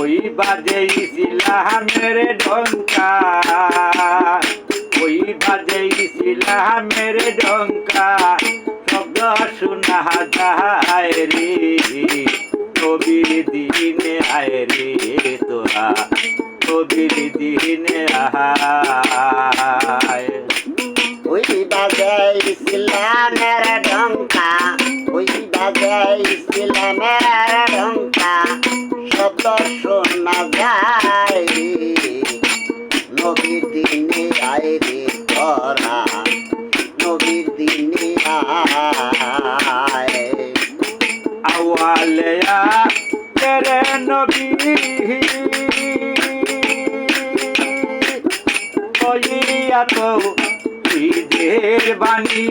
ওই বাজে ইসলামের ডঙ্কা, ওই বাজে ইসলামের ডঙ্কা, শব্দ শোনা যায় রে, নবীর দিনে আয় রে তোরা, নবীর দিনে আয়। ওই বাজে ইসলামের ডঙ্কা, ওই বাজে ইসলামের ডঙ্কা, শব্দ শোনা যায় রে, নবীর দিনে আয় রে তোরা, নবীর দিনে আয়। আওয়ালিয়া তেরে নবী বলিয়া তো ঈদের বাণী,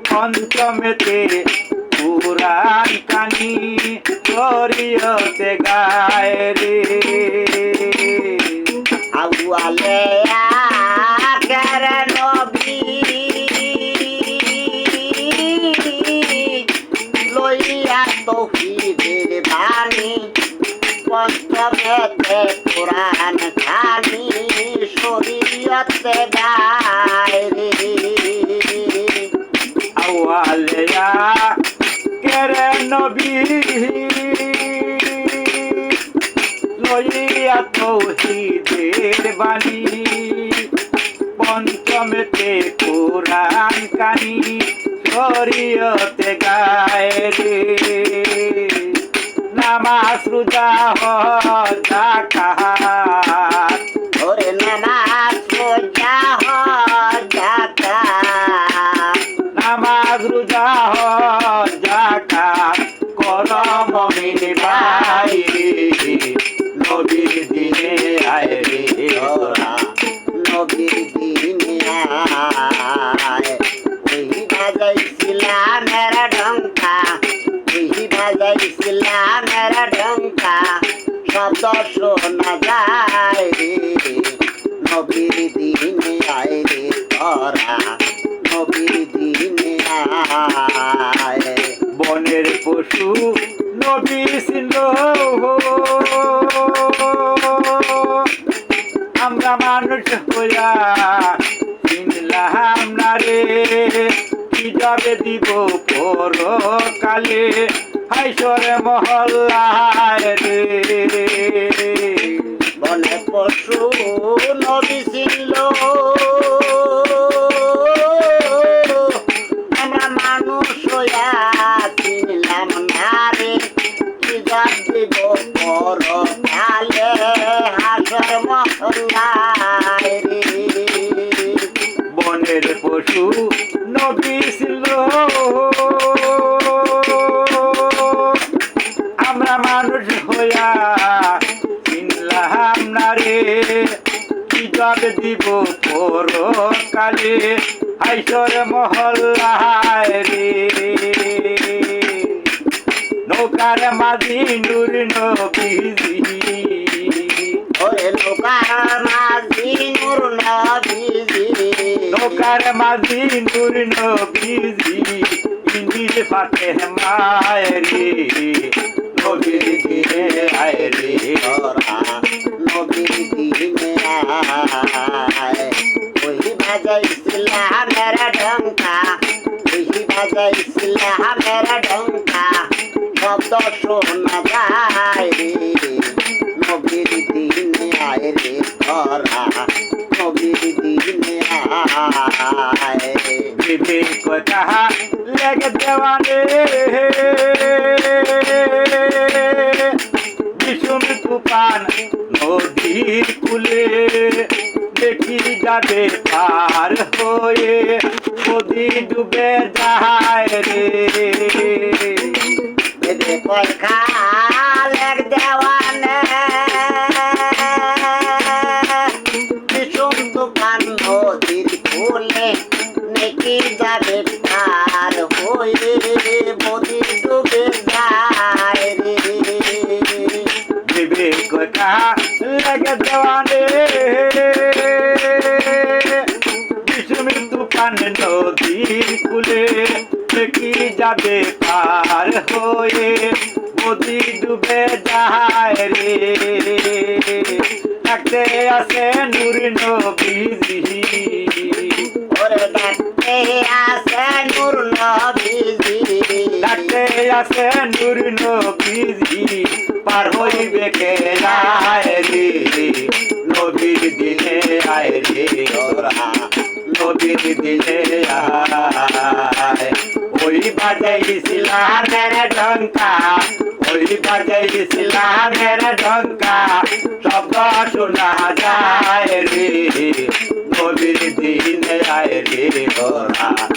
পঞ্চমেতে পুরাণ কানি, শরীয়তে গায় রে। আউয়ালিয়া তেরে নবী লইয়া তৌহিদের বাণী, পঞ্চমেতে পুরাণ খানি, শরীয়তে গায় রে। আওয়ালিয়া তেরে নবী লইয়া তৌহিদের বাণী, পঞ্চমেতে পুরাণ কানি, শরীয়তে গায় রে। নামাজ রোজা হজ যাকাত, ওরে নামাজ রোজা হজ যাকাত, নামাজ রোজা হজ যাকাত, কর মুমিন ভাই রে, নবীর দিনে আয় রে তোরা, নবীর দিনে আয়। ওই বাজে ইসলামের ডঙ্কা, ওই বাজে ইসলামের ডঙ্কা, শব্দ শোনা যায় রে, নবীর দিনে আয় রে তোরা, নবীর দিনে আয়। বনের পশু নবী ছিল, আমরা মানুষ হইয়া চিনলাম না রে, কি যাবে দিব পরকালে, হাইসরে মহল্লায় রে। বনে পশু নবী ছিল, আমরা মানুষ হইয়া চিনলাম না রে, কি যাব দিব পরকালে, হাসর মহল্লায় রে। বনের পশু নবী ছিল, আমরা মানুষ হইয়া চিনলাম না রে, কি জব দিব পরকালে, হাইসর মহল্লায় রে। নৌকার মাঝি নূর নবীজি, ওরে নৌকার মাঝি নূর নবীজি, নৌকার মাঝি নূর নবীজি, ইঞ্জিল ফাতে মায় রে, নবীর দিনে আয় রে তোরা, নবীর দিনে আয়। ওই বাজে ইসলামের ডঙ্কা, ওই বাজে ইসলামের ডঙ্কা, শব্দ শোনা যায় রে, নবীর দিনে আয় রে তোরা, নবীর দিনে আয়। বিবেক তাহা লেগে দেওয়ানে, বিষম তুফান নদীর কুলে, দেখি যাবে পার হয়ে, নদী ডুবে যায় রে। কয় খালেক দেওয়ানে, বিষম তুফান নদীর কূলে, নেকি যাবে পার হয়ে, নদী ডুবে যায় রে। বিবেক তাহা লেগে দেওয়ানে, বিষম তুফান নদীর কুলে, দেখি যাবে পার হয়ে, নদী ডুবে ডুবে যায় রে ডাকতে আসে নূর নবীজি ওরে ডাকতে আসে নূর নবীজি ডাকতে আসে নূর নবীজি পার হইবে কে আয় রে নবীর দিনে আয় রে ওরা নবীর দিনে আয় ওই বাজাই ইসলামের ঢঙ্কা ওই বাজাই ইসলামের ঢঙ্কা শব্দ শোনা যায় রে নবীর দিনে আয় রে ওরা